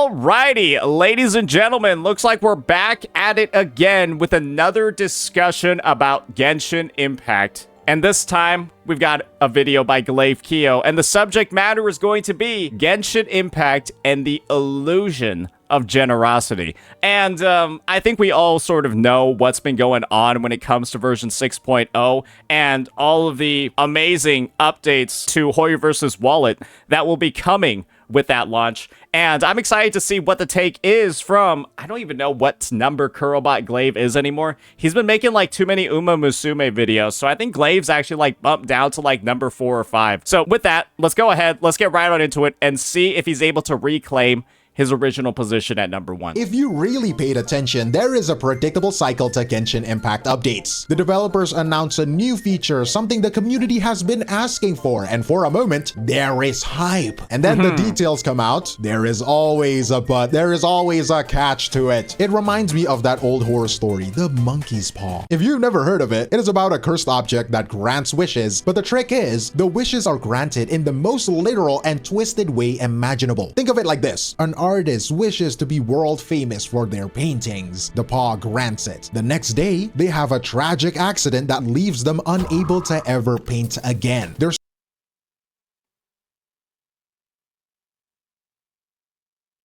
Alrighty, ladies and gentlemen, looks like we're back at it again with another discussion about Genshin Impact. And this time, we've got a video by Glaive Keo, and the subject matter is going to be Genshin Impact and the illusion of generosity. And I think we all sort of know what's been going on when it comes to version 6.0 and all of the amazing updates to Hoyoverse's wallet that will be coming with that launch. And I'm excited to see what the take is from, I don't even know what number Kurobot Glaive is anymore. He's been making like too many Uma Musume videos, so I think Glaive's actually like bumped down to like number 4 or 5. So with that, let's go ahead, let's get right on into it and see if he's able to reclaim his original position at number 1. If you really paid attention, there is a predictable cycle to Genshin Impact updates. The developers announce a new feature, something the community has been asking for, and for a moment, there is hype. And then the details come out, there is always a but, there is always a catch to it. It reminds me of that old horror story, The Monkey's Paw. If you've never heard of it, it is about a cursed object that grants wishes, but the trick is, the wishes are granted in the most literal and twisted way imaginable. Think of it like this. An artist wishes to be world famous for their paintings. The paw grants it. The next day, they have a tragic accident that leaves them unable to ever paint again.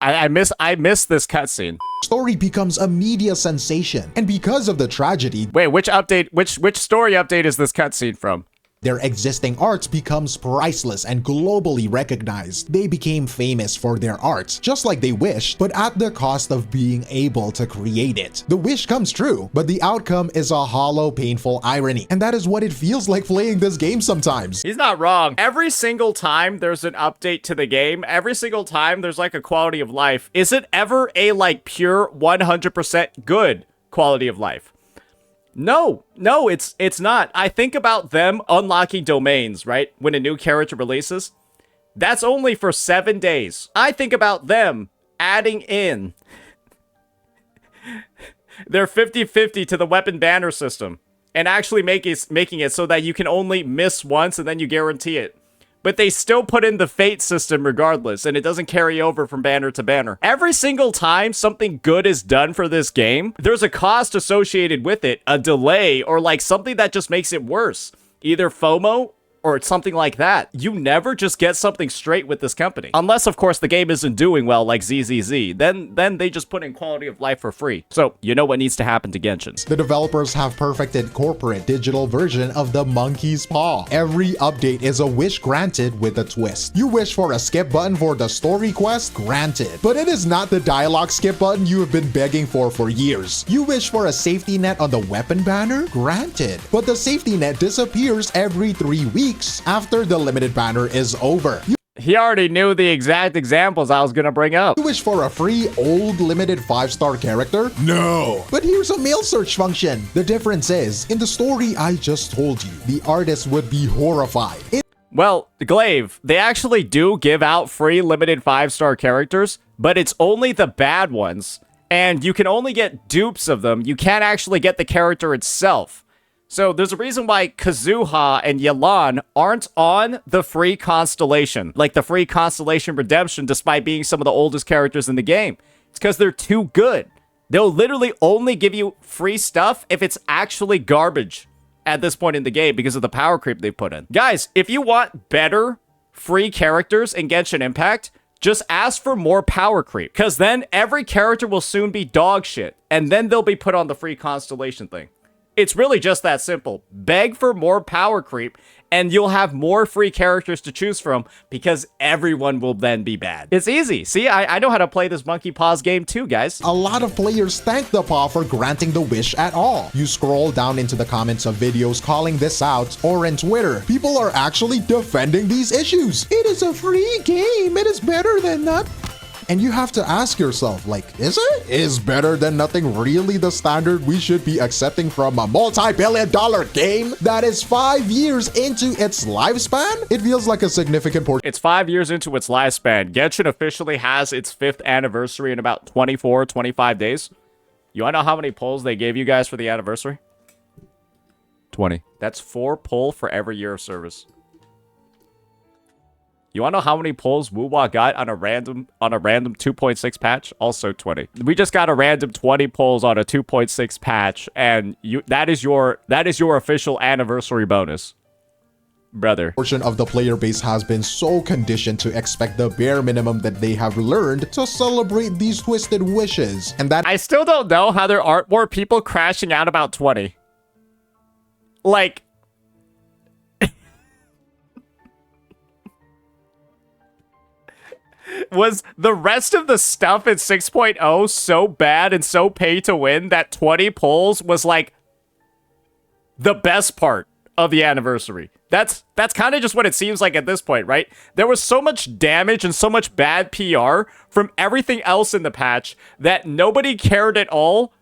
I miss this cutscene. Story becomes a media sensation, and because of the tragedy, wait, which story update is this cutscene from? Their existing art becomes priceless and globally recognized. They became famous for their art, just like they wished, but at the cost of being able to create it. The wish comes true, but the outcome is a hollow, painful irony. And that is what it feels like playing this game sometimes. He's not wrong. Every single time there's an update to the game, every single time there's like a quality of life, is it ever a like pure 100% good quality of life? No, it's not. I think about them unlocking domains, right? When a new character releases, that's only for 7 days. I think about them adding in their 50-50 to the weapon banner system and actually making it so that you can only miss once and then you guarantee it. But they still put in the fate system regardless, and it doesn't carry over from banner to banner. Every single time something good is done for this game, there's a cost associated with it, a delay, or like something that just makes it worse. Either FOMO or something like that. You never just get something straight with this company. Unless, of course, the game isn't doing well like ZZZ. Then they just put in quality of life for free. So, you know what needs to happen to Genshin. The developers have perfected corporate digital version of the monkey's paw. Every update is a wish granted with a twist. You wish for a skip button for the story quest? Granted. But it is not the dialogue skip button you have been begging for years. You wish for a safety net on the weapon banner? Granted. But the safety net disappears every 3 weeks after the limited banner is over. He already knew the exact examples I was gonna bring up. You wish for a free old limited 5-star character? No. But here's a mail search function. The difference is, in the story I just told you, the artist would be horrified. Well, Glaive, they actually do give out free limited 5-star characters, but it's only the bad ones. And you can only get dupes of them. You can't actually get the character itself. So there's a reason why Kazuha and Yelan aren't on the free Constellation, like the free Constellation Redemption, despite being some of the oldest characters in the game. It's because they're too good. They'll literally only give you free stuff if it's actually garbage at this point in the game because of the power creep they put in. Guys, if you want better free characters in Genshin Impact, just ask for more power creep, because then every character will soon be dog shit, and then they'll be put on the free Constellation thing. It's really just that simple. Beg for more power creep, and you'll have more free characters to choose from because everyone will then be bad. It's easy. See, I know how to play this monkey paws game too, guys. A lot of players thank the paw for granting the wish at all. You scroll down into the comments of videos calling this out, or in Twitter, people are actually defending these issues. It is a free game. It is better than not. And you have to ask yourself, like, is it? Is better than nothing really the standard we should be accepting from a multi-billion-dollar game that is 5 years into its lifespan? It feels like a significant portion. It's 5 years into its lifespan. Genshin officially has its 5th anniversary in about 24, 25 days. You wanna know how many polls they gave you guys for the anniversary? 20. That's 4 poll for every year of service. You wanna know how many pulls Woo-Wah got on a random 2.6 patch? Also 20. We just got a random 20 pulls on a 2.6 patch, and that is your official anniversary bonus. Brother. Portion of the player base has been so conditioned to expect the bare minimum that they have learned to celebrate these twisted wishes. And that I still don't know how there aren't more people crashing out about 20. Like, was the rest of the stuff in 6.0 so bad and so pay to win that 20 pulls was like the best part of the anniversary? That's kind of just what it seems like at this point, right? There was so much damage and so much bad PR from everything else in the patch that nobody cared at all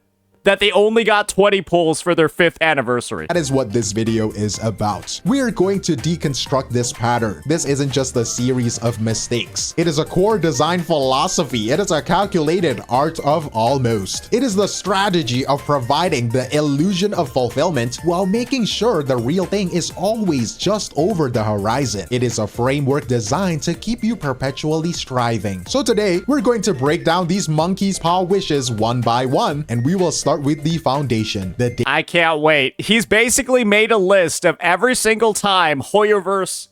that they only got 20 pulls for their 5th anniversary. That is what this video is about. We are going to deconstruct this pattern. This isn't just a series of mistakes. It is a core design philosophy. It is a calculated art of almost. It is the strategy of providing the illusion of fulfillment while making sure the real thing is always just over the horizon. It is a framework designed to keep you perpetually striving. So today, we're going to break down these monkey's paw wishes one by one, and we will start with the foundation. I can't wait. He's basically made a list of every single time Hoyoverse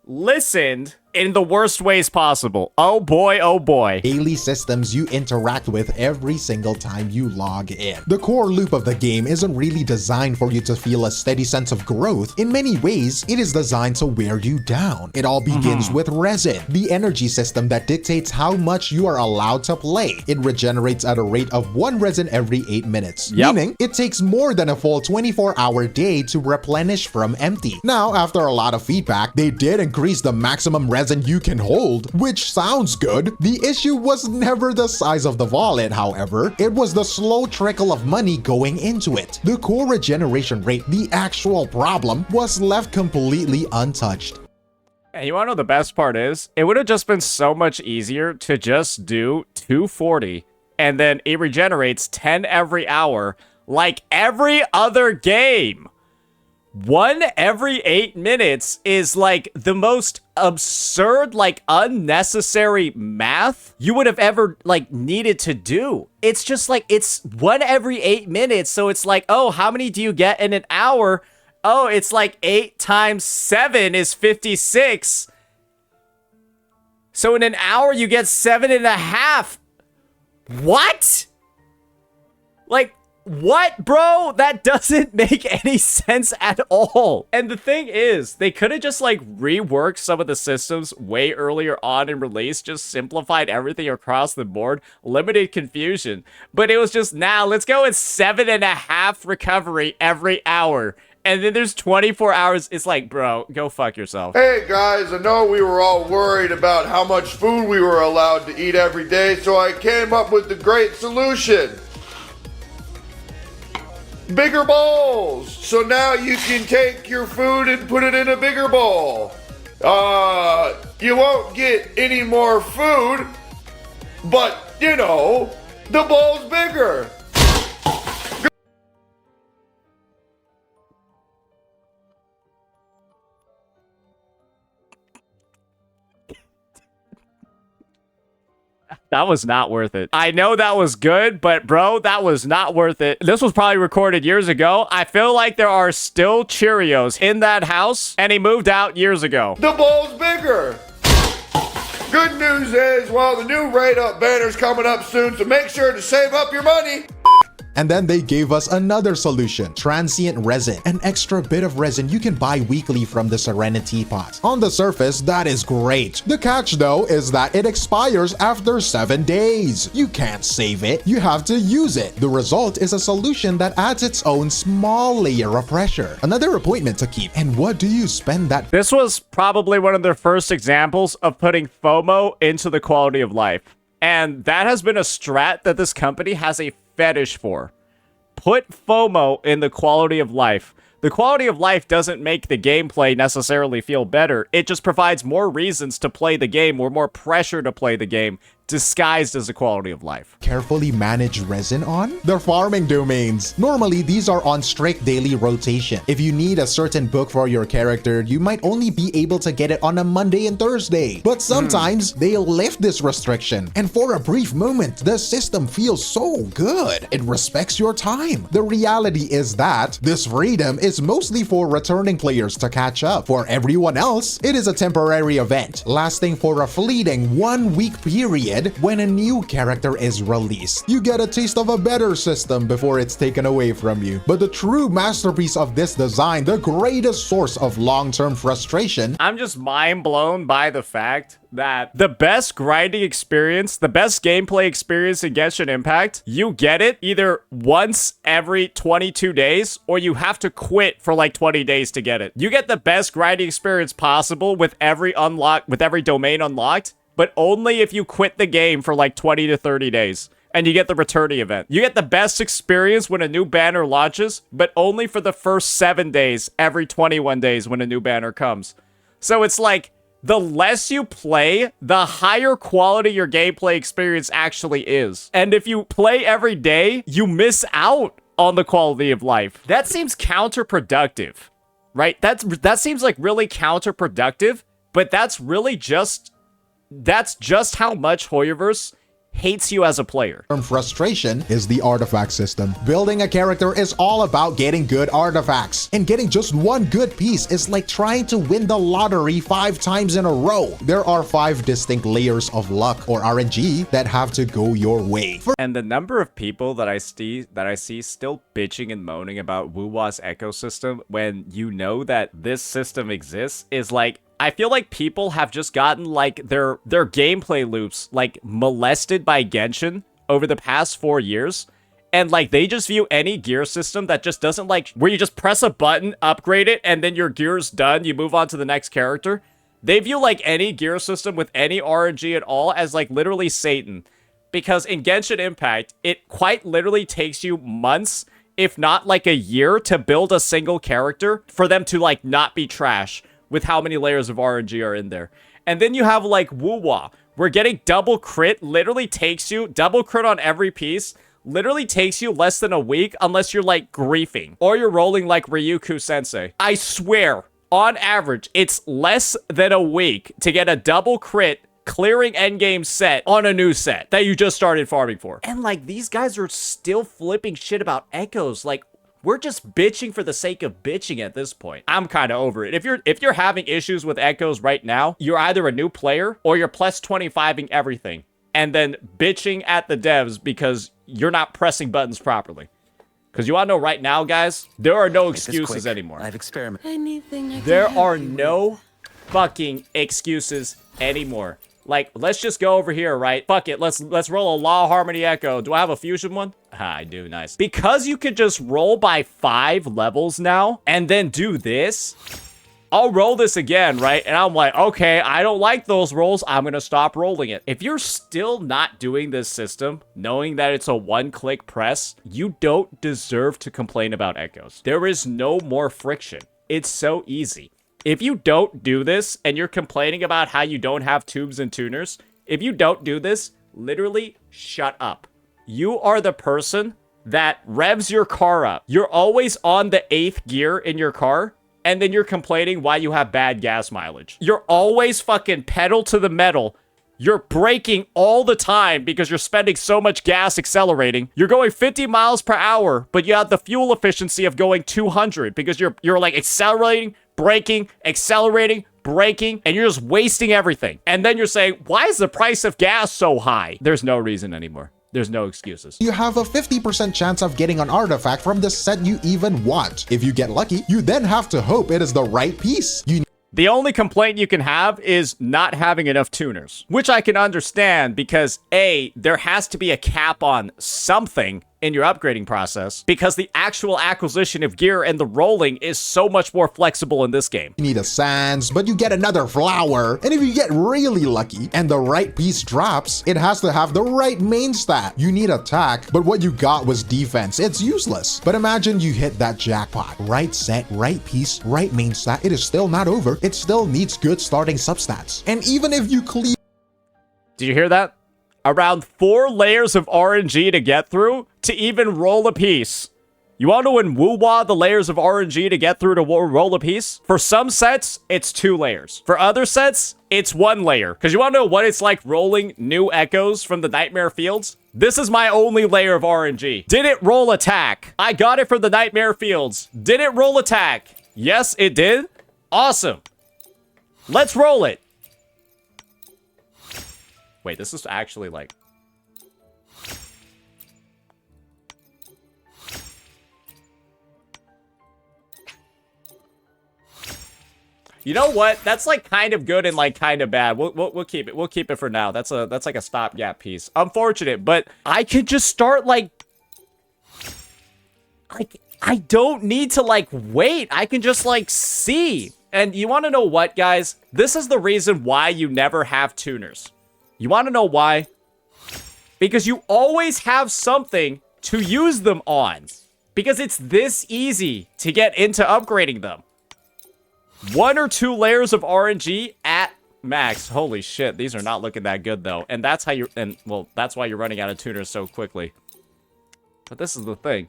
listened in the worst ways possible. Oh boy, oh boy. Daily systems you interact with every single time you log in. The core loop of the game isn't really designed for you to feel a steady sense of growth. In many ways, it is designed to wear you down. It all begins with Resin, the energy system that dictates how much you are allowed to play. It regenerates at a rate of 1 Resin every 8 minutes, meaning it takes more than a full 24-hour day to replenish from empty. Now, after a lot of feedback, they did increase the maximum Resin you can hold, which sounds good. The issue was never the size of the wallet, however. It was the slow trickle of money going into it. The core regeneration rate, the actual problem, was left completely untouched. And you wanna know the best part is? It would have just been so much easier to just do 240, and then it regenerates 10 every hour, like every other game. 1 every 8 minutes is like the most absurd, like unnecessary math you would have ever like needed to do. It's just like, it's 1 every 8 minutes. So it's like, oh, how many do you get in an hour? Oh, it's like 8 times 7 is 56. So in an hour you get 7.5. What? Like, what, bro? That doesn't make any sense at all. And the thing is, they could have just like reworked some of the systems way earlier on in release, just simplified everything across the board, limited confusion. But it was just, nah, let's go with 7.5 recovery every hour. And then there's 24 hours. It's like, bro, go fuck yourself. Hey guys, I know we were all worried about how much food we were allowed to eat every day, so I came up with the great solution. Bigger bowls! So now you can take your food and put it in a bigger bowl. You won't get any more food, but, you know, the bowl's bigger. That was not worth it. I know that was good, but bro, that was not worth it. This was probably recorded years ago. I feel like there are still Cheerios in that house, and he moved out years ago. The bowl's bigger. Good news is, well, the new rate up banner's coming up soon, so make sure to save up your money. And then they gave us another solution, transient resin, an extra bit of resin you can buy weekly from the Serenity pot. On the surface, that is great. The catch though is that it expires after 7 days. You can't save it, you have to use it. The result is a solution that adds its own small layer of pressure. Another appointment to keep. And what do you spend that? This was probably one of their first examples of putting FOMO into the quality of life. And that has been a strat that this company has a fetish for. Put FOMO in the quality of life. The quality of life doesn't make the gameplay necessarily feel better. It just provides more reasons to play the game or more pressure to play the game disguised as a quality of life. Carefully manage resin on? They're farming domains. Normally, these are on strict daily rotation. If you need a certain book for your character, you might only be able to get it on a Monday and Thursday. But sometimes, they'll lift this restriction. And for a brief moment, the system feels so good. It respects your time. The reality is that this freedom is mostly for returning players to catch up. For everyone else, it is a temporary event, lasting for a fleeting 1-week period when a new character is released. You get a taste of a better system before it's taken away from you. But the true masterpiece of this design, the greatest source of long-term frustration, I'm just mind blown by the fact that the best grinding experience, the best gameplay experience in Genshin Impact, you get it either once every 22 days or you have to quit for like 20 days to get it. You get the best grinding experience possible with every domain unlocked, but only if you quit the game for like 20 to 30 days. And you get the returning event. You get the best experience when a new banner launches, but only for the first 7 days every 21 days when a new banner comes. So it's like, the less you play, the higher quality your gameplay experience actually is. And if you play every day, you miss out on the quality of life. That seems counterproductive, right? That seems like really counterproductive, but that's just how much Hoyoverse hates you as a player. Frustration is the artifact system. Building a character is all about getting good artifacts, and getting just one good piece is like trying to win the lottery 5 times in a row. There are 5 distinct layers of luck or RNG that have to go your way. And the number of people that I see still bitching and moaning about Wuwa's ecosystem when you know that this system exists is like, I feel like people have just gotten like their gameplay loops like molested by Genshin over the past 4 years. And like they just view any gear system that just doesn't like where you just press a button, upgrade it, and then your gear's done, you move on to the next character. They view like any gear system with any RNG at all as like literally Satan. Because in Genshin Impact, it quite literally takes you months, if not like a year, to build a single character for them to like not be trash with how many layers of RNG are in there. And then you have like Wuwa, where getting double crit literally takes you, double crit on every piece, literally takes you less than a week unless you're like griefing or you're rolling like Ryuku Sensei. I swear, on average, it's less than a week to get a double crit clearing endgame set on a new set that you just started farming for. And like these guys are still flipping shit about echoes. Like, we're just bitching for the sake of bitching at this point. I'm kind of over it. If you're having issues with echoes right now, you're either a new player or you're plus 25ing everything and then bitching at the devs because you're not pressing buttons properly. Because you want to know right now, guys, there are no excuses anymore. I've experimented. There are no fucking excuses anymore. Like, let's just go over here, right? Fuck it, let's roll a Law Harmony Echo. Do I have a fusion one? Ah, I do, nice. Because you could just roll by 5 levels now, and then do this, I'll roll this again, right? And I'm like, okay, I don't like those rolls, I'm gonna stop rolling it. If you're still not doing this system, knowing that it's a one-click press, you don't deserve to complain about echoes. There is no more friction. It's so easy. If you don't do this and you're complaining about how you don't have tubes and tuners, if you don't do this, literally shut up. You are the person that revs your car up. You're always on the 8th gear in your car, and then you're complaining why you have bad gas mileage. You're always fucking pedal to the metal. You're braking all the time because you're spending so much gas accelerating. You're going 50 miles per hour, but you have the fuel efficiency of going 200 because you're like accelerating, braking, accelerating, braking, and you're just wasting everything. And then you're saying, why is the price of gas so high? There's no reason anymore. There's no excuses. You have a 50% chance of getting an artifact from the set you even want. If you get lucky, you then have to hope it is the right piece. The only complaint you can have is not having enough tuners, which I can understand because A, there has to be a cap on something in your upgrading process because the actual acquisition of gear and the rolling is so much more flexible in this game. You need a sands, but you get another flower. And if you get really lucky and the right piece drops, it has to have the right main stat. You need attack, but what you got was defense. It's useless. But imagine you hit that jackpot. Right set, right piece, right main stat. It is still not over. It still needs good starting substats. And even if you clear... Did you hear that? around 4 layers of RNG to get through to even roll a piece. You want to know in woo-wah the layers of RNG to get through to roll a piece? For some sets, it's 2 layers. For other sets, it's 1 layer. Because you want to know what it's like rolling new echoes from the Nightmare Fields? This is my only layer of RNG. Did it roll attack? I got it from the Nightmare Fields. Did it roll attack? Yes, it did. Awesome. Let's roll it. Wait, this is actually like... You know what? That's like kind of good and like kind of bad. We'll keep it. We'll keep it for now. That's like a stopgap piece. Unfortunate, but I could just start like I don't need to like wait. I can just like see. And you want to know what, guys? This is the reason why you never have tuners. You want to know why? Because you always have something to use them on. Because it's this easy to get into upgrading them. 1 or 2 layers of RNG at max. Holy shit, these are not looking that good though. And that's how you're, well, that's why you're running out of tuners so quickly. But this is the thing.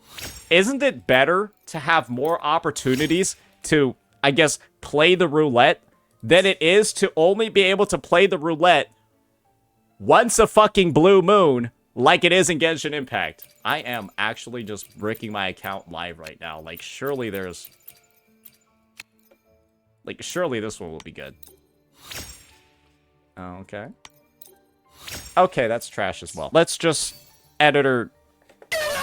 Isn't it better to have more opportunities to, I guess, play the roulette than it is to only be able to play the roulette once a fucking blue moon like it is in Genshin Impact? I am actually just bricking my account live right now. Like, surely there's... Like, surely this one will be good. Okay. Okay, that's trash as well. Let's just editor...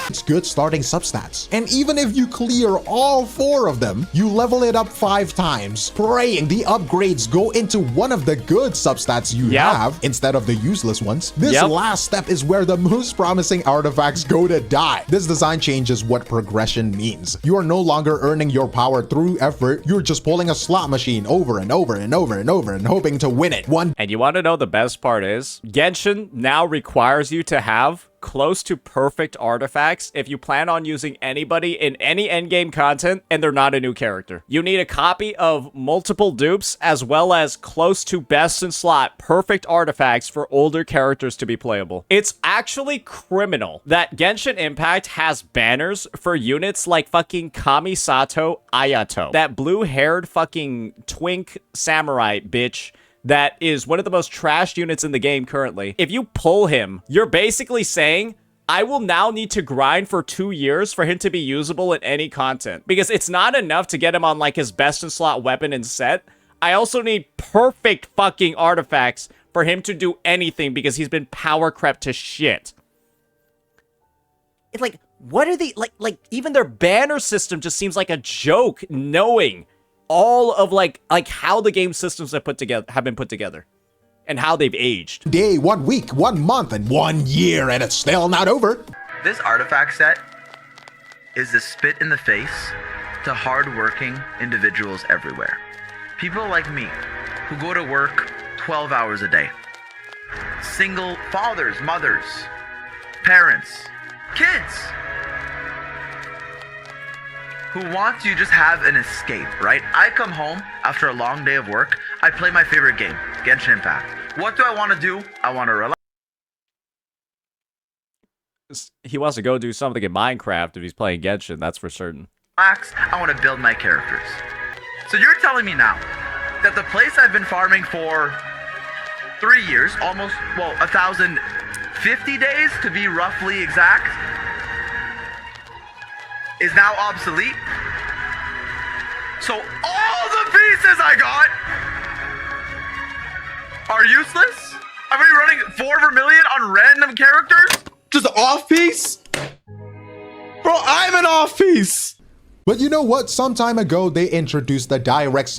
It's good starting substats. And even if you clear all 4 of them, you level it up 5 times, praying the upgrades go into one of the good substats you have instead of the useless ones. This last step is where the most promising artifacts go to die. This design changes what progression means. You are no longer earning your power through effort. You're just pulling a slot machine over and over and over and over and hoping to win it. And you want to know the best part is? Genshin now requires you to have close to perfect artifacts if you plan on using anybody in any endgame content and they're not a new character. You need a copy of multiple dupes as well as close to best in slot perfect artifacts for older characters to be playable. It's actually criminal that Genshin Impact has banners for units like fucking Kamisato Ayato, that blue-haired fucking twink samurai bitch that is one of the most trashed units in the game currently. If you pull him, you're basically saying, I will now need to grind for 2 years for him to be usable in any content. Because it's not enough to get him on like his best in slot weapon and set. I also need perfect fucking artifacts for him to do anything because he's been power crept to shit. It's like, what are they, like even their banner system just seems like a joke, knowing all of like how the game systems have been put together and how they've aged. Day, 1 week, 1 month, and 1 year, and it's still not over. This artifact set is the spit in the face to hardworking individuals everywhere. People like me who go to work 12 hours a day. Single fathers, mothers, parents, kids who want to just have an escape, right? I come home after a long day of work, I play my favorite game, Genshin Impact. What do I want to do? I want to relax. He wants to go do something in Minecraft if he's playing Genshin, that's for certain. I want to build my characters. So you're telling me now that the place I've been farming for 3 years, almost, well, 1,050 days to be roughly exact, is now obsolete? So all the pieces I got are useless? Are we running 4 Vermilion on random characters? Just off piece? Bro, I'm an off piece! But you know what? Some time ago, they introduced the direct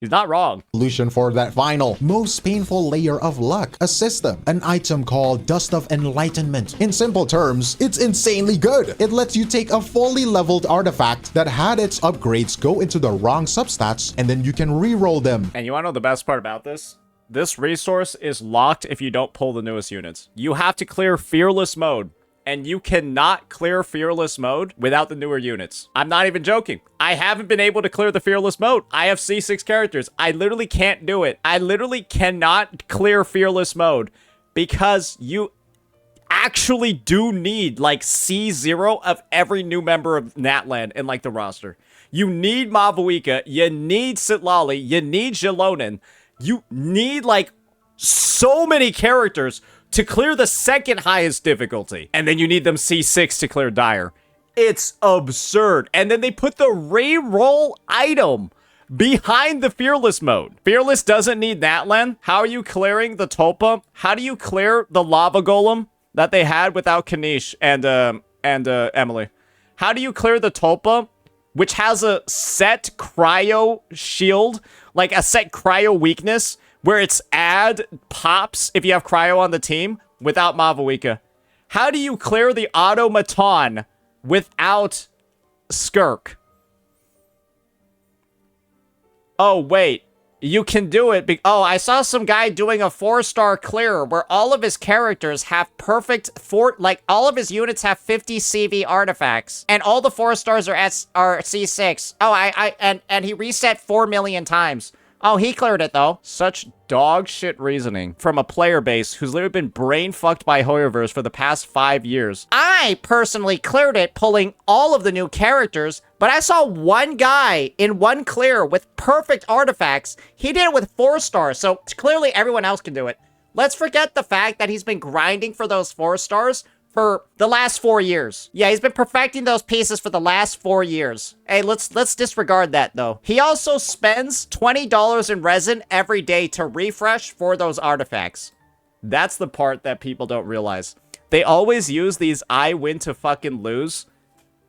He's not wrong. solution for that final, most painful layer of luck, a system, an item called Dust of Enlightenment. In simple terms, it's insanely good. It lets you take a fully leveled artifact that had its upgrades go into the wrong substats, and then you can re-roll them. And you want to know the best part about this? This resource is locked if you don't pull the newest units. You have to clear Fearless mode and you cannot clear Fearless mode without the newer units. I'm not even joking. I haven't been able to clear the Fearless mode. I have C6 characters. I literally can't do it. I literally cannot clear Fearless mode because you actually do need like C0 of every new member of Natland in like the roster. You need Mavuika, you need Sitlali, you need Jalonen. You need like so many characters to clear the second highest difficulty. And then you need them C6 to clear Dire. It's absurd. And then they put the reroll item behind the Fearless mode. Fearless doesn't need Natlan. How are you clearing the Tulpa? How do you clear the Lava Golem that they had without Kanish and Emily? How do you clear the Tulpa, which has a set cryo shield, like a set cryo weakness, where its add pops if you have cryo on the team without Mavuika? How do you clear the Automaton without Skirk? Oh, wait. You can do it. Oh, I saw some guy doing a 4-star clear where all of his characters have perfect like all of his units have 50 CV artifacts, and all the 4-stars are C6. Oh, and he reset 4 million times. Oh, he cleared it though. Such dog shit reasoning from a player base who's literally been brain fucked by Hoyoverse for the past 5 years. I personally cleared it pulling all of the new characters, but I saw one guy in one clear with perfect artifacts. He did it with 4 stars, so clearly everyone else can do it. Let's forget the fact that he's been grinding for those 4 stars for the last 4 years. Yeah, he's been perfecting those pieces for the last 4 years. Hey, let's disregard that, though. He also spends $20 in resin every day to refresh for those artifacts. That's the part that people don't realize. They always use these I win to fucking lose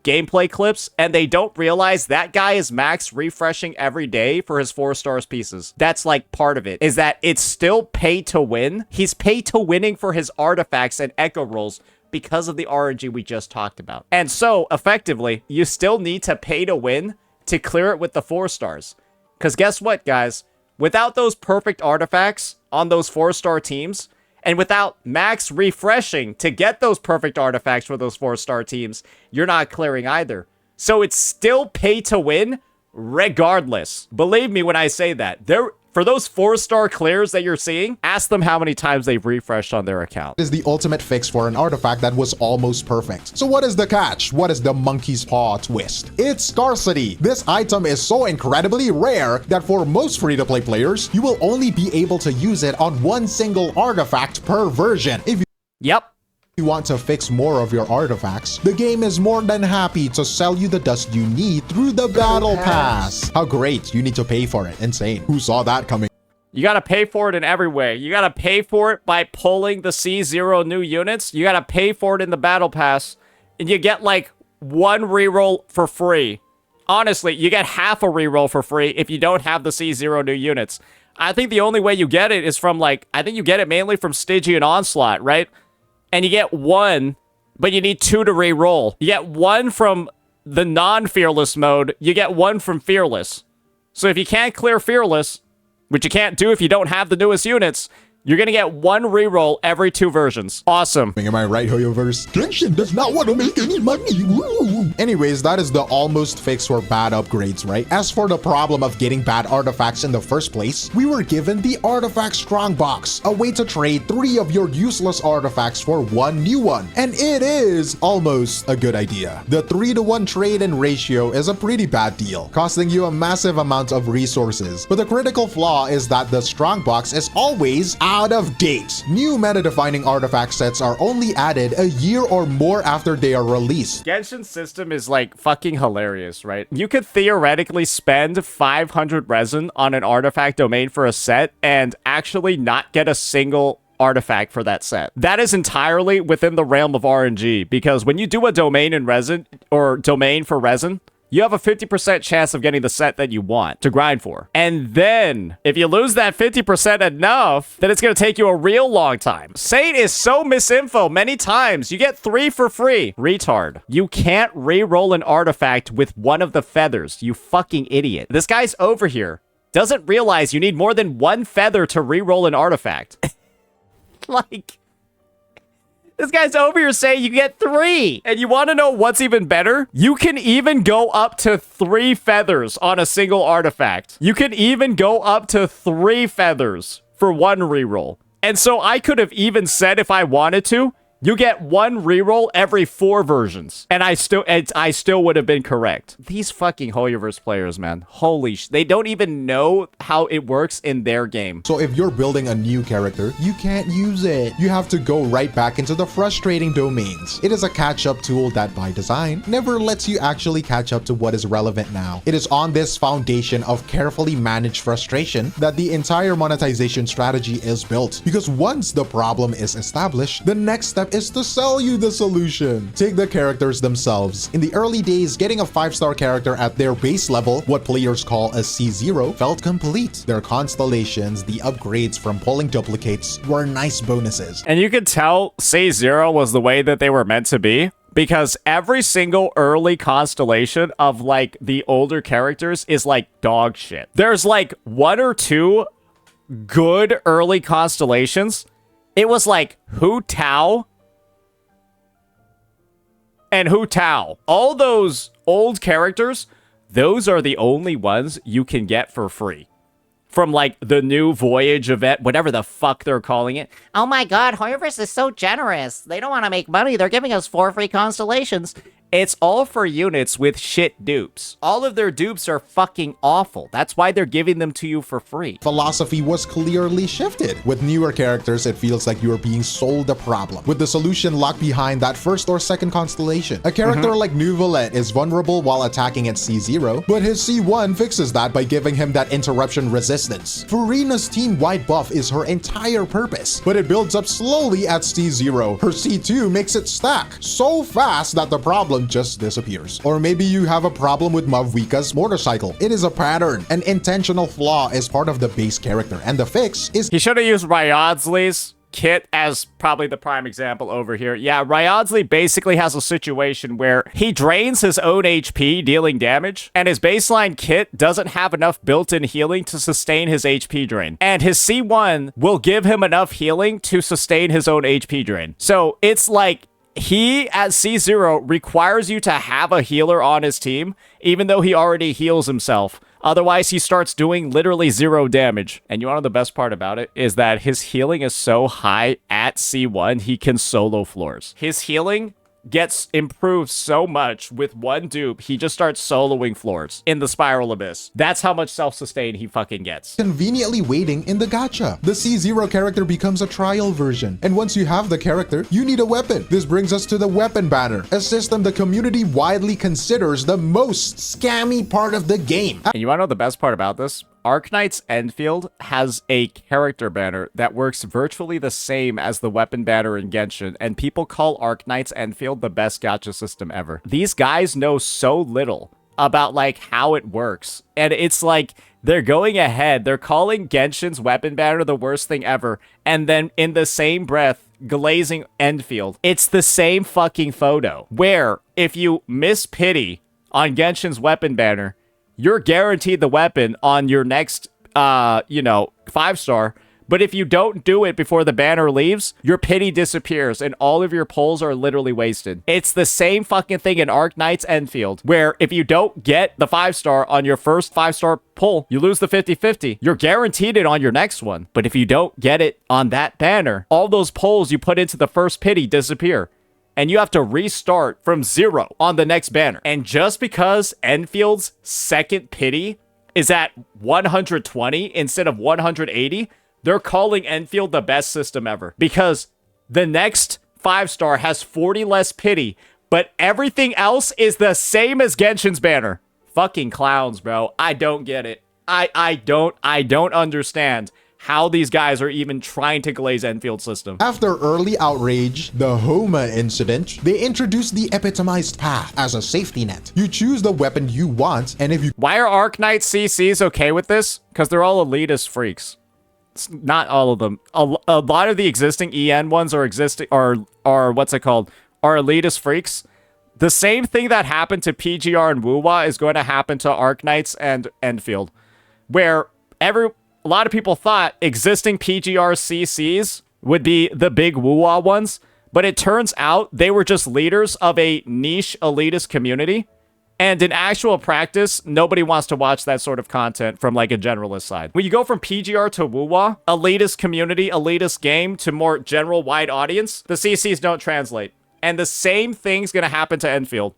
gameplay clips, and they don't realize that guy is max refreshing every day for his 4 stars pieces. That's like part of it, is that it's still pay to win. He's pay to winning for his artifacts and echo rolls, because of the RNG we just talked about. And so, effectively, you still need to pay to win to clear it with the 4 stars. Because guess what, guys? Without those perfect artifacts on those 4-star teams, and without max refreshing to get those perfect artifacts for those 4-star teams, you're not clearing either. So it's still pay to win, regardless. Believe me when I say that. For those 4-star clears that you're seeing, ask them how many times they've refreshed on their account. Is the ultimate fix for an artifact that was almost perfect. So what is the catch? What is the monkey's paw twist? It's scarcity. This item is so incredibly rare that for most free-to-play players, you will only be able to use it on one single artifact per version. If you want to fix more of your artifacts, the game is more than happy to sell you the dust you need through the Battle Pass. How great, you need to pay for it. Insane. Who saw that coming? You gotta pay for it in every way. You gotta pay for it by pulling the C0 new units. You gotta pay for it in the Battle Pass. And you get like 1 reroll for free. Honestly, you get half a reroll for free if you don't have the C0 new units. I think the only way you get it is from like, I think you get it mainly from Stygian Onslaught, right? And you get 1, but you need 2 to re-roll. You get 1 from the non-Fearless mode. You get 1 from Fearless. So if you can't clear Fearless, which you can't do if you don't have the newest units, you're gonna get 1 re-roll every 2 versions. Awesome. Am I right, Hoyoverse? Genshin does not want to make any money. Woo! Anyways, that is the almost fix for bad upgrades, right? As for the problem of getting bad artifacts in the first place, we were given the Artifact Strongbox, a way to trade 3 of your useless artifacts for 1 new one. And it is almost a good idea. The 3-to-1 trade-in ratio is a pretty bad deal, costing you a massive amount of resources. But the critical flaw is that the Strongbox is always out of date. New meta-defining artifact sets are only added a year or more after they are released. Genshin's system is like fucking hilarious, right? You could theoretically spend 500 resin on an artifact domain for a set and actually not get a single artifact for that set. That is entirely within the realm of RNG, because when you do a domain in resin or domain for resin, you have a 50% chance of getting the set that you want to grind for. And then, if you lose that 50% enough, then it's going to take you a real long time. Saint is so misinfo many times. You get 3 for free. Retard. You can't re-roll an artifact with 1 of the feathers, you fucking idiot. This guy's over here. Doesn't realize you need more than 1 feather to re-roll an artifact. Like, This guy's over here saying you get 3. And you want to know what's even better? You can even go up to 3 feathers on a single artifact. You can even go up to 3 feathers for 1 reroll. And so I could have even said if I wanted to, you get 1 reroll every 4 versions. And I still would have been correct. These fucking Hoyoverse players, man. Holy they don't even know how it works in their game. So if you're building a new character, you can't use it. You have to go right back into the frustrating domains. It is a catch-up tool that by design never lets you actually catch up to what is relevant now. It is on this foundation of carefully managed frustration that the entire monetization strategy is built. Because once the problem is established, the next step is to sell you the solution. Take the characters themselves. In the early days, getting a 5-star character at their base level, what players call a C0, felt complete. Their constellations, the upgrades from pulling duplicates were nice bonuses. And you could tell C0 was the way that they were meant to be, because every single early constellation of like the older characters is like dog shit. There's like 1 or 2 good early constellations. It was like Hu Tao and Hu Tao. All those old characters, those are the only ones you can get for free. From like the new Voyage event, whatever the fuck they're calling it. Oh my god, Hoyoverse is so generous. They don't want to make money. They're giving us 4 free constellations. It's all for units with shit dupes. All of their dupes are fucking awful. That's why they're giving them to you for free. Philosophy was clearly shifted. With newer characters, it feels like you are being sold a problem, with the solution locked behind that 1st or 2nd constellation. A character like Nuvolet is vulnerable while attacking at C0, but his C1 fixes that by giving him that interruption resistance. Furina's team-wide buff is her entire purpose, but it builds up slowly at C0. Her C2 makes it stack so fast that the problem just disappears. Or maybe you have a problem with Mavwika's motorcycle. It is a pattern. An intentional flaw is part of the base character, and the fix is... He should have used Ryodsley's kit as probably the prime example over here. Yeah, Ryodsley basically has a situation where he drains his own HP dealing damage, and his baseline kit doesn't have enough built-in healing to sustain his HP drain. And his C1 will give him enough healing to sustain his own HP drain. So it's like he, at C0, requires you to have a healer on his team, even though he already heals himself. Otherwise, he starts doing literally 0 damage. And you want to know the best part about it? Is that his healing is so high at C1, he can solo floors. His healing gets improved so much with 1 dupe, he just starts soloing floors in the Spiral Abyss. That's how much self-sustain he fucking gets. Conveniently waiting in the gacha. The C0 character becomes a trial version, and once you have the character, you need a weapon. This brings us to the weapon banner, a system the community widely considers the most scammy part of the game. And you want to know the best part about this? Arknight's Enfield has a character banner that works virtually the same as the weapon banner in Genshin, and people call Arknight's Enfield the best gacha system ever. These guys know so little about like how it works, and it's like they're going ahead, they're calling Genshin's weapon banner the worst thing ever, and then in the same breath glazing Enfield. It's the same fucking photo, where if you miss pity on Genshin's weapon banner, you're guaranteed the weapon on your next, 5-star. But if you don't do it before the banner leaves, your pity disappears and all of your pulls are literally wasted. It's the same fucking thing in Arknight's Enfield, where if you don't get the 5-star on your first 5-star pull, you lose the 50-50. You're guaranteed it on your next one. But if you don't get it on that banner, all those pulls you put into the first pity disappear. And you have to restart from 0 on the next banner. And just because Enfield's second pity is at 120 instead of 180, they're calling Enfield the best system ever. Because the next 5-star has 40 less pity, but everything else is the same as Genshin's banner. Fucking clowns, bro. I don't get it. I don't understand how these guys are even trying to glaze Enfield system. After early outrage, the Homa incident, they introduced the epitomized path as a safety net. You choose the weapon you want, and if you... Why are Arknight CCs okay with this? Because they're all elitist freaks. It's not all of them. A lot of the existing EN ones are what's it called? Are elitist freaks. The same thing that happened to PGR and Wuwa is going to happen to Arknights and Enfield, where a lot of people thought existing PGR CCs would be the big Wuwa ones, But it turns out they were just leaders of a niche elitist community. And in actual practice, nobody wants to watch that sort of content from like a generalist side. When you go from PGR to WooWa, elitist community, elitist game, to more general wide audience, the CCs don't translate. And the same thing's going to happen to Enfield.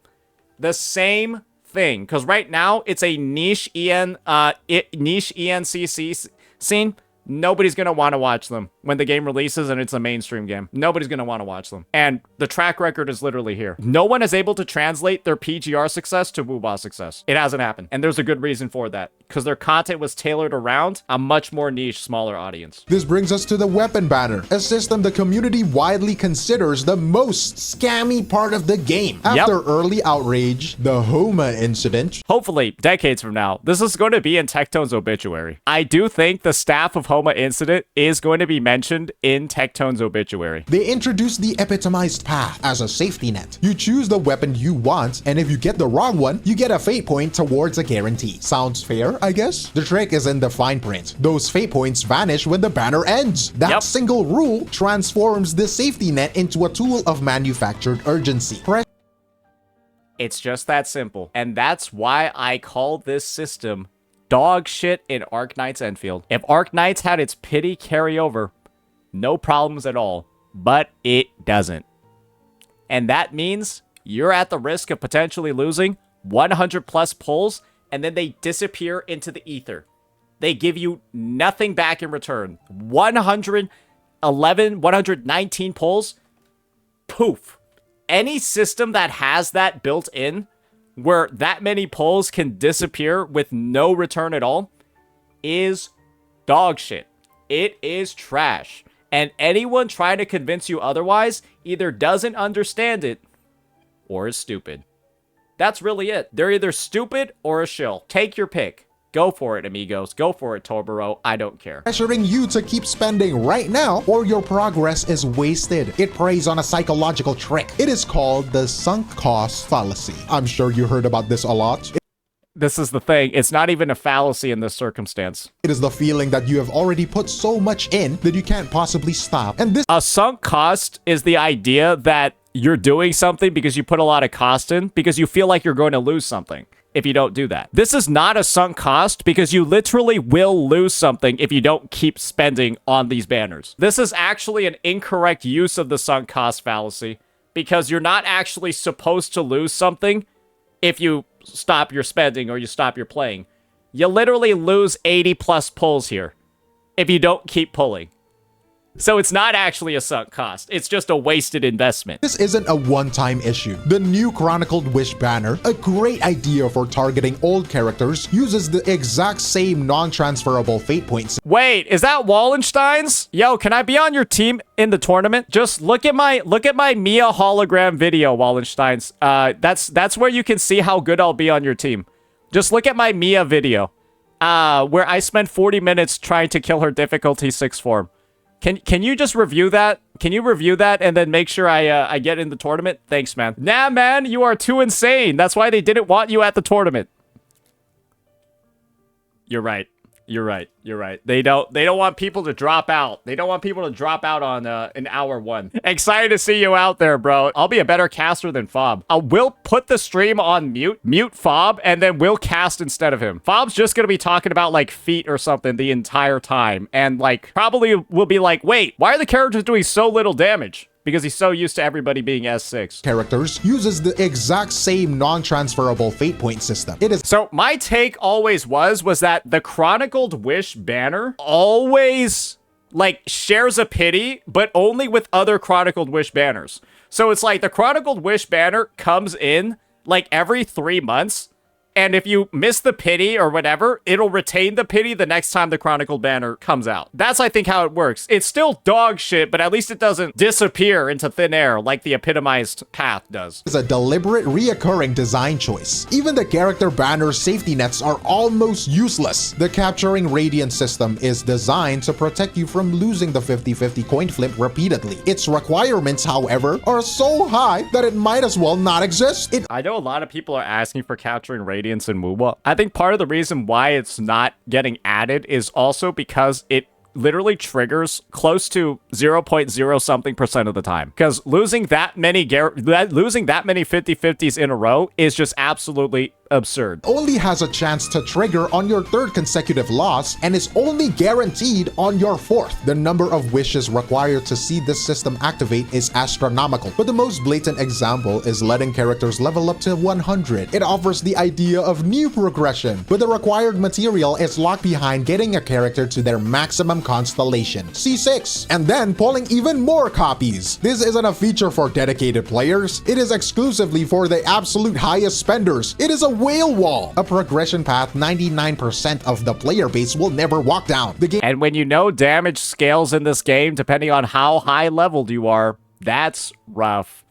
The same thing. Because right now, it's a niche niche ENCC scene. Nobody's going to want to watch them when the game releases and it's a mainstream game. Nobody's going to want to watch them. And the track record is literally here. No one is able to translate their PGR success to WooWa success. It hasn't happened. And there's a good reason for that. Because their content was tailored around a much more niche, smaller audience. This brings us to the weapon banner, a system the community widely considers the most scammy part of the game. After early outrage, the Homa incident. Hopefully, decades from now, this is going to be in Tectone's obituary. I do think the staff of Homa incident is going to be mentioned in Tectone's obituary. They introduced the epitomized path as a safety net. You choose the weapon you want, and if you get the wrong one, you get a fate point towards a guarantee. Sounds fair, I guess? The trick is in the fine print. Those fate points vanish when the banner ends. That single rule transforms the safety net into a tool of manufactured urgency. It's just that simple. And that's why I call this system dog shit in Arknight's Enfield. If Arknight's had its pity carry over, no problems at all. But it doesn't. And that means you're at the risk of potentially losing 100 plus pulls, and then they disappear into the ether. They give you nothing back in return. 111, 119 pulls, poof. Any system that has that built in, where that many pulls can disappear with no return at all, is dog shit. It is trash. And anyone trying to convince you otherwise either doesn't understand it or is stupid. That's really it. They're either stupid or a shill. Take your pick. Go for it, amigos. Go for it, Tobero. I don't care. Pressuring you to keep spending right now or your progress is wasted. It preys on a psychological trick. It is called the sunk cost fallacy. I'm sure you heard about this a lot. This is the thing. It's not even a fallacy in this circumstance. It is the feeling that you have already put so much in that you can't possibly stop. And this a sunk cost is the idea that you're doing something because you put a lot of cost in because you feel like you're going to lose something if you don't do that. This is not a sunk cost because you literally will lose something if you don't keep spending on these banners. This is actually an incorrect use of the sunk cost fallacy because you're not actually supposed to lose something if you stop your spending or you stop your playing. You literally lose 80 plus pulls here if you don't keep pulling. So it's not actually a sunk cost. It's just a wasted investment. This isn't a one-time issue. The new Chronicled Wish banner, a great idea for targeting old characters, uses the exact same non-transferable fate points. Wait, is that Wallenstein's? Yo, can I be on your team in the tournament? Just look at my Mia hologram video, Wallenstein's. That's where you can see how good I'll be on your team. Just look at my Mia video, where I spent 40 minutes trying to kill her difficulty 6 form. Can you just review that? Can you review that and then make sure I get in the tournament? Thanks, man. Nah, man, you are too insane. That's why they didn't want you at the tournament. You're right. You're right. You're right. They don't want people to drop out. They don't want people to drop out on an hour 1. Excited to see you out there, bro. I'll be a better caster than Fob. We'll put the stream on mute Fob, and then we'll cast instead of him. Fob's just gonna be talking about like feet or something the entire time, and like probably will be like, wait, why are the characters doing so little damage? Because he's so used to everybody being S6. Characters uses the exact same non-transferable fate point system. It is so my take always was that the Chronicled Wish banner always like shares a pity, but only with other Chronicled Wish banners. So it's like the Chronicled Wish banner comes in like every 3 months. And if you miss the pity or whatever, it'll retain the pity the next time the Chronicled banner comes out. That's, I think, how it works. It's still dog shit, but at least it doesn't disappear into thin air like the epitomized path does. It's a deliberate, reoccurring design choice. Even the character banner safety nets are almost useless. The Capturing Radiant system is designed to protect you from losing the 50-50 coin flip repeatedly. Its requirements, however, are so high that it might as well not exist. I know a lot of people are asking for Capturing Radiant in WooWa. I think part of the reason why it's not getting added is also because it literally triggers close to 0.0 something percent of the time. Because losing that many 50-50s in a row is just absolutely absurd. Only has a chance to trigger on your third consecutive loss and is only guaranteed on your fourth. The number of wishes required to see this system activate is astronomical, but the most blatant example is letting characters level up to 100. It offers the idea of new progression, but the required material is locked behind getting a character to their maximum constellation, C6, and then pulling even more copies. This isn't a feature for dedicated players. It is exclusively for the absolute highest spenders. It is a whale wall, a progression path 99% of the player base will never walk down. And when you know damage scales in this game, depending on how high leveled you are, that's rough.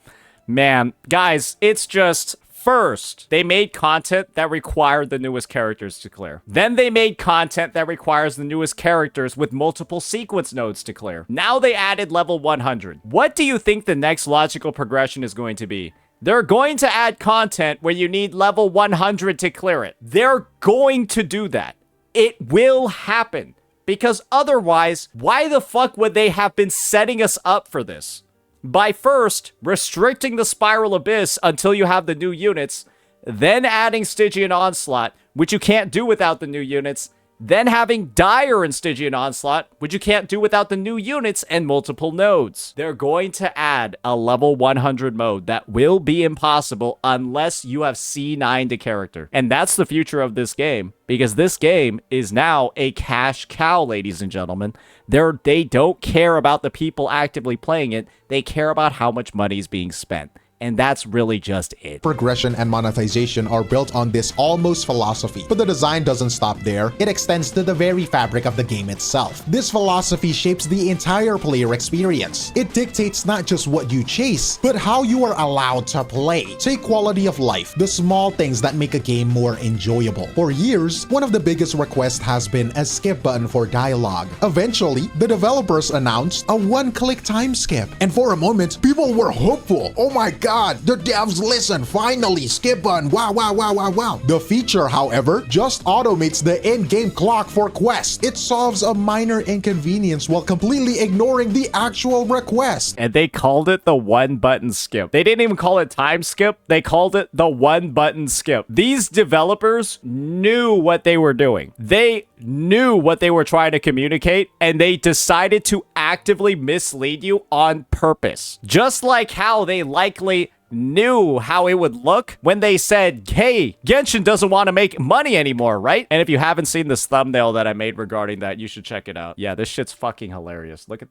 Man, guys, it's just... First, they made content that required the newest characters to clear. Then they made content that requires the newest characters with multiple sequence nodes to clear. Now they added level 100. What do you think the next logical progression is going to be? They're going to add content where you need level 100 to clear it. They're going to do that. It will happen. Because otherwise, why the fuck would they have been setting us up for this? By first restricting the Spiral Abyss until you have the new units, then adding Stygian Onslaught, which you can't do without the new units, then having Dire and Stygian Onslaught, which you can't do without the new units and multiple nodes. They're going to add a level 100 mode that will be impossible unless you have C9 to character. And that's the future of this game, because this game is now a cash cow, ladies and gentlemen. They don't care about the people actively playing it. They care about how much money is being spent. And that's really just it. Progression and monetization are built on this almost philosophy, but the design doesn't stop there. It extends to the very fabric of the game itself. This philosophy shapes the entire player experience. It dictates not just what you chase, but how you are allowed to play. Take quality of life, the small things that make a game more enjoyable. For years, one of the biggest requests has been a skip button for dialogue. Eventually, the developers announced a one-click time skip, and for a moment, people were hopeful. Oh my God, the devs listen, finally, skip button, wow, wow, wow, wow, wow. The feature, however, just automates the in-game clock for quests. It solves a minor inconvenience while completely ignoring the actual request. And they called it the one-button skip. They didn't even call it time skip, they called it the one-button skip. These developers knew what they were doing. They knew what they were trying to communicate, and they decided to actively mislead you on purpose. Just like how they likely knew how it would look when they said, hey, Genshin doesn't want to make money anymore, right? And if you haven't seen this thumbnail that I made regarding that, you should check it out. Yeah, this shit's fucking hilarious. Look at...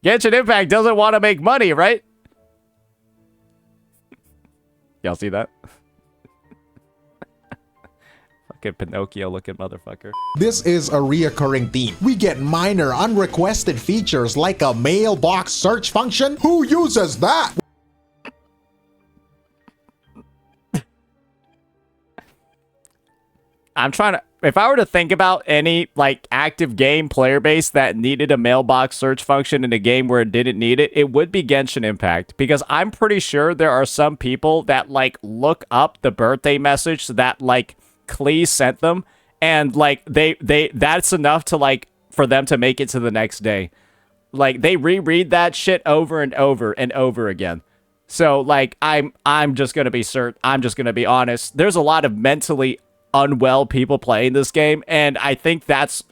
Genshin Impact doesn't want to make money, right? Y'all see that? Fucking Pinocchio-looking motherfucker. This is a reoccurring theme. We get minor, unrequested features like a mailbox search function. Who uses that? I'm trying to... If I were to think about any, like, active game player base that needed a mailbox search function in a game where it didn't need it, it would be Genshin Impact. Because I'm pretty sure there are some people that, like, look up the birthday message that, like, Klee sent them, and, like, that's enough to, like, for them to make it to the next day. Like, they reread that shit over and over and over again. So, like, I'm just gonna be I'm just gonna be honest. There's a lot of mentally unwell people playing this game, and I think that's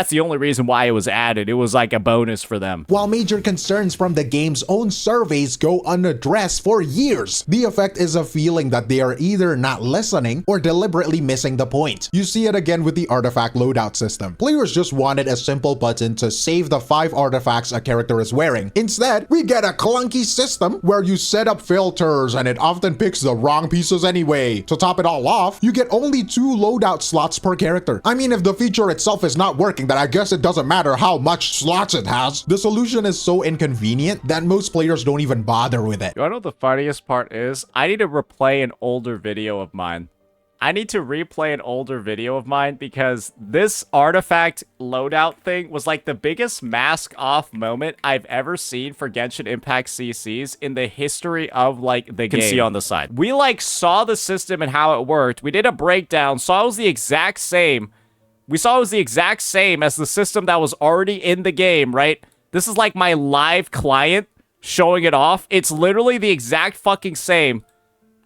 the only reason why it was added. It was like a bonus for them. While major concerns from the game's own surveys go unaddressed for years, the effect is a feeling that they are either not listening or deliberately missing the point. You see it again with the artifact loadout system. Players just wanted a simple button to save the 5 artifacts a character is wearing. Instead, we get a clunky system where you set up filters and it often picks the wrong pieces anyway. To top it all off, you get only 2 loadout slots per character. I mean, if the feature itself is not working, that I guess it doesn't matter how much slots it has. The solution is so inconvenient that most players don't even bother with it. You wanna know what the funniest part is? I need to replay an older video of mine. Because this artifact loadout thing was like the biggest mask off moment I've ever seen for Genshin Impact CCs in the history of, like, the game. You can see on the side. We, like, saw the system and how it worked. We did a breakdown, saw it was the exact same. We saw it was the exact same as the system that was already in the game, right? This is like my live client showing it off. It's literally the exact fucking same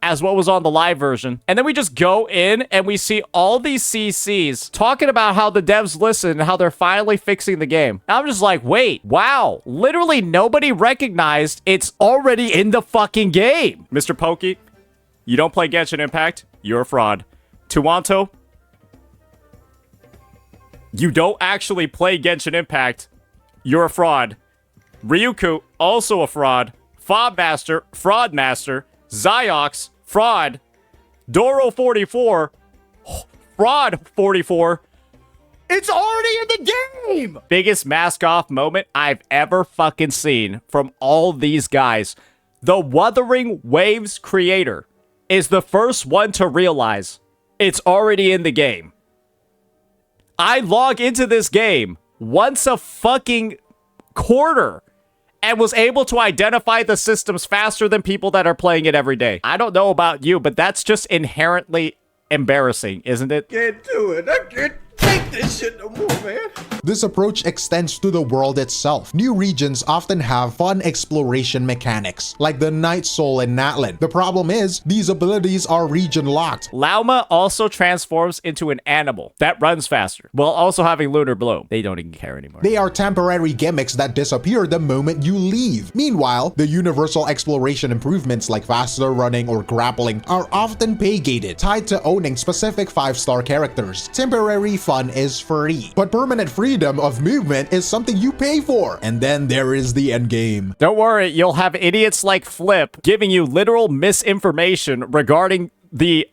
as what was on the live version. And then we just go in and we see all these CCs talking about how the devs listen and how they're finally fixing the game. And I'm just like, wait, wow. Literally nobody recognized it's already in the fucking game. Mr. Pokey, you don't play Genshin Impact, you're a fraud. Tuanto, you don't actually play Genshin Impact, you're a fraud. Ryuku, also a fraud. Fob Master, Fraud Master. Ziox, fraud. Doro 44, fraud 44. It's already in the game! Biggest mask off moment I've ever fucking seen from all these guys. The Wuthering Waves creator is the first one to realize it's already in the game. I log into this game once a fucking quarter and was able to identify the systems faster than people that are playing it every day. I don't know about you, but that's just inherently embarrassing, isn't it? Can't do it. I can't take this shit no more, man. This approach extends to the world itself. New regions often have fun exploration mechanics, like the Night Soul in Natlan. The problem is, these abilities are region locked. Lauma also transforms into an animal that runs faster, while also having Lunar Bloom. They don't even care anymore. They are temporary gimmicks that disappear the moment you leave. Meanwhile, the universal exploration improvements like faster running or grappling are often pay-gated, tied to owning specific 5-star characters. Temporary fun is free, but permanent freedom of movement is something you pay for. And then there is the endgame. Don't worry, you'll have idiots like Flip giving you literal misinformation regarding the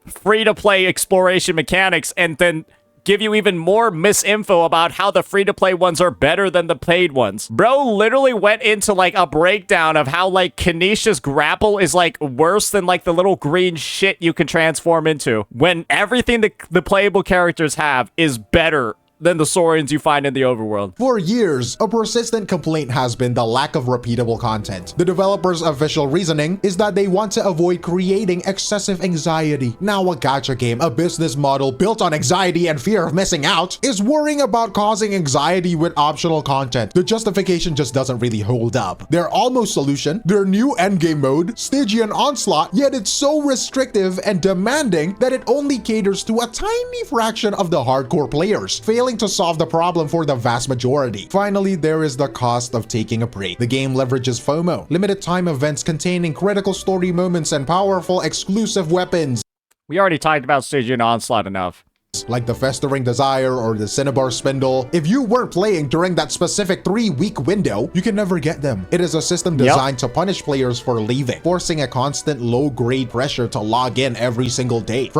free-to-play exploration mechanics and then give you even more misinfo about how the free-to-play ones are better than the paid ones. Bro literally went into like a breakdown of how like Kanisha's grapple is like worse than like the little green shit you can transform into, when everything the playable characters have is better than the Saurians you find in the overworld. For years, a persistent complaint has been the lack of repeatable content. The developers' official reasoning is that they want to avoid creating excessive anxiety. Now a gacha game, a business model built on anxiety and fear of missing out, is worrying about causing anxiety with optional content. The justification just doesn't really hold up. Their almost solution, their new endgame mode, Stygian Onslaught, yet it's so restrictive and demanding that it only caters to a tiny fraction of the hardcore players, failing to solve the problem for the vast majority. Finally, there is the cost of taking a break. The game leverages FOMO, limited time events containing critical story moments and powerful exclusive weapons. We already talked about Stygian Onslaught enough. Like the Festering Desire or the Cinnabar Spindle. If you weren't playing during that specific 3-week window, you can never get them. It is a system designed to punish players for leaving, forcing a constant low-grade pressure to log in every single day.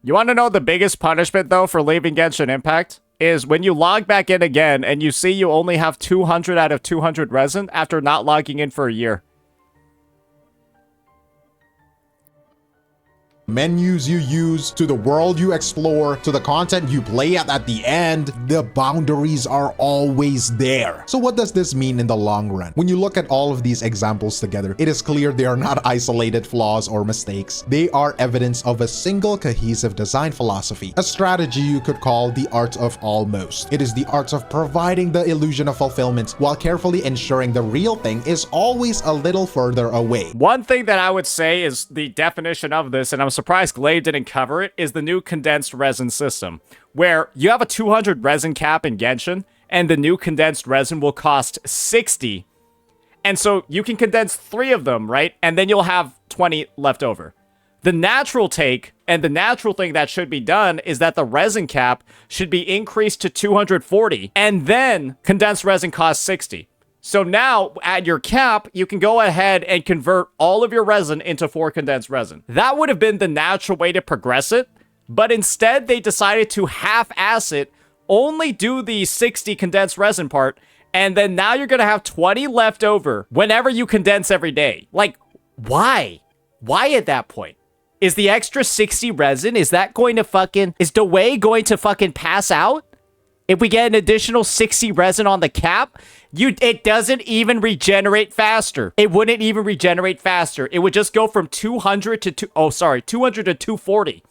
You want to know the biggest punishment though for leaving Genshin Impact? Is when you log back in again and you see you only have 200 out of 200 resin after not logging in for a year. Menus you use, to the world you explore, to the content you play at the end, the boundaries are always there. So what does this mean in the long run? When you look at all of these examples together, it is clear they are not isolated flaws or mistakes. They are evidence of a single cohesive design philosophy, a strategy you could call the art of almost. It is the art of providing the illusion of fulfillment while carefully ensuring the real thing is always a little further away. One thing that I would say is the definition of this, and I'm surprised Glaive didn't cover it, is the new condensed resin system, where you have a 200 resin cap in Genshin, and the new condensed resin will cost 60. And so you can condense 3 of them, right? And then you'll have 20 left over. The natural take, and the natural thing that should be done, is that the resin cap should be increased to 240, and then condensed resin costs 60. So now, at your cap, you can go ahead and convert all of your resin into 4 condensed resin. That would have been the natural way to progress it, but instead they decided to half-ass it, only do the 60 condensed resin part, and then now you're gonna have 20 left over whenever you condense every day. Like, why? Why at that point? Is the extra 60 resin, is that going to fucking... Is Dway going to fucking pass out? If we get an additional 60 resin on the cap, it doesn't even regenerate faster. It wouldn't even regenerate faster. It would just go from 200 to 240,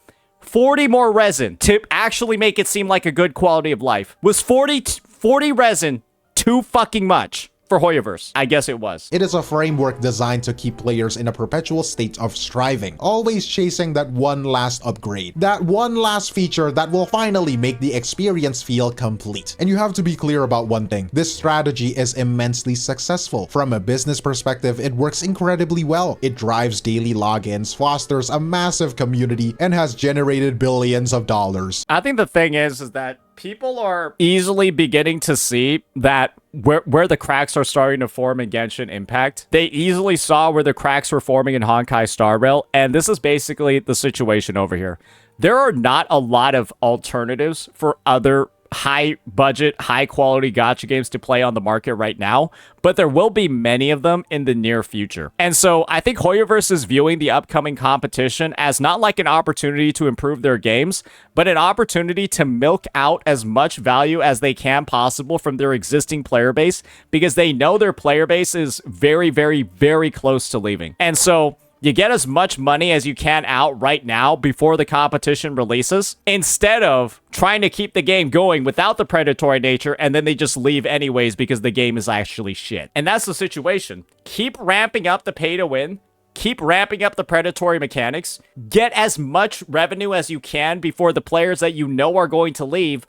40 more resin to actually make it seem like a good quality of life. Was 40 resin too fucking much for Hoyoverse? I guess it was. It is a framework designed to keep players in a perpetual state of striving, always chasing that one last upgrade, that one last feature that will finally make the experience feel complete. And you have to be clear about one thing. This strategy is immensely successful. From a business perspective, it works incredibly well. It drives daily logins, fosters a massive community, and has generated billions of dollars. I think the thing is that people are easily beginning to see that where the cracks are starting to form in Genshin Impact. They easily saw where the cracks were forming in Honkai Star Rail, and this is basically the situation over here. There are not a lot of alternatives for other high-budget, high-quality gacha games to play on the market right now, but there will be many of them in the near future. And so I think Hoyoverse is viewing the upcoming competition as not like an opportunity to improve their games, but an opportunity to milk out as much value as they can possible from their existing player base, because they know their player base is very, very, very close to leaving. And so you get as much money as you can out right now before the competition releases, instead of trying to keep the game going without the predatory nature, and then they just leave anyways because the game is actually shit. And that's the situation. Keep ramping up the pay to win. Keep ramping up the predatory mechanics. Get as much revenue as you can before the players that you know are going to leave,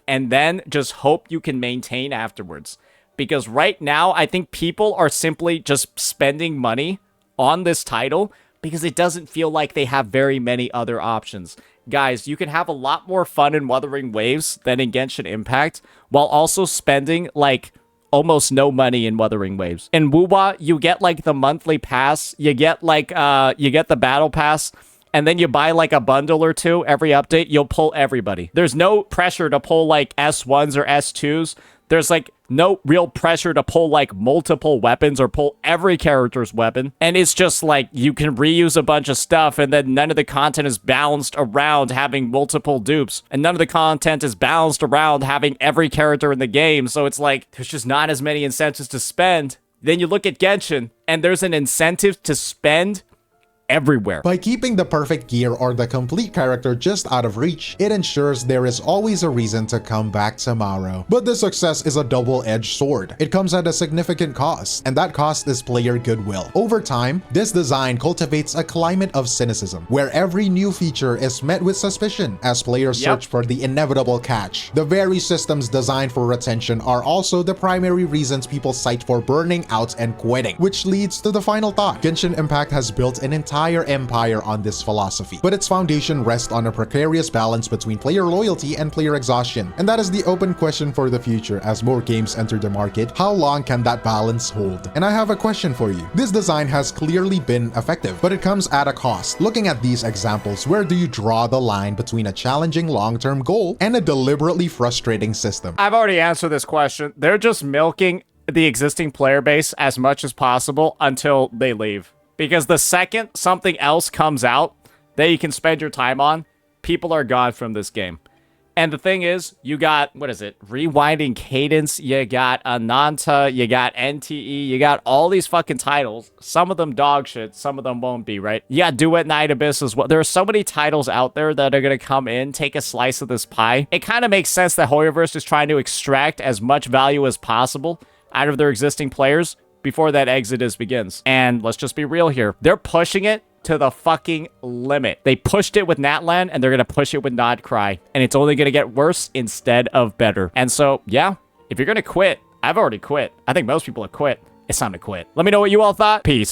and then just hope you can maintain afterwards. Because right now, I think people are simply just spending money on this title because it doesn't feel like they have very many other options. Guys, you can have a lot more fun in Wuthering Waves than in Genshin Impact, while also spending like almost no money in Wuthering Waves. In WoWa, you get like the monthly pass, you get like you get the battle pass, and then you buy like a bundle or two every update. You'll pull everybody. There's no pressure to pull like S1s or S2s. There's like no real pressure to pull like multiple weapons or pull every character's weapon. And it's just like you can reuse a bunch of stuff, and then none of the content is balanced around having multiple dupes. And none of the content is balanced around having every character in the game. So it's like there's just not as many incentives to spend. Then you look at Genshin, and there's an incentive to spend everywhere. By keeping the perfect gear or the complete character just out of reach, it ensures there is always a reason to come back tomorrow. But this success is a double-edged sword. It comes at a significant cost, and that cost is player goodwill. Over time, this design cultivates a climate of cynicism, where every new feature is met with suspicion as players search for the inevitable catch. The very systems designed for retention are also the primary reasons people cite for burning out and quitting, which leads to the final thought. Genshin Impact has built an entire empire on this philosophy, but its foundation rests on a precarious balance between player loyalty and player exhaustion. And that is the open question for the future as more games enter the market. How long can that balance hold? And I have a question for you. This design has clearly been effective, but it comes at a cost. Looking at these examples, where do you draw the line between a challenging long-term goal and a deliberately frustrating system? I've already answered this question. They're just milking the existing player base as much as possible until they leave. Because the second something else comes out that you can spend your time on, people are gone from this game. And the thing is, you got, what is it? Rewinding Cadence, you got Ananta, you got NTE, you got all these fucking titles. Some of them dog shit, some of them won't be, right? You got Duet Night Abyss as well. There are so many titles out there that are going to come in, take a slice of this pie. It kind of makes sense that Hoyoverse is trying to extract as much value as possible out of their existing players before that exodus begins. And let's just be real here. They're pushing it to the fucking limit. They pushed it with Natlan, and they're gonna push it with Nod-Krai. And it's only gonna get worse instead of better. And so, yeah, if you're gonna quit, I've already quit. I think most people have quit. It's time to quit. Let me know what you all thought. Peace.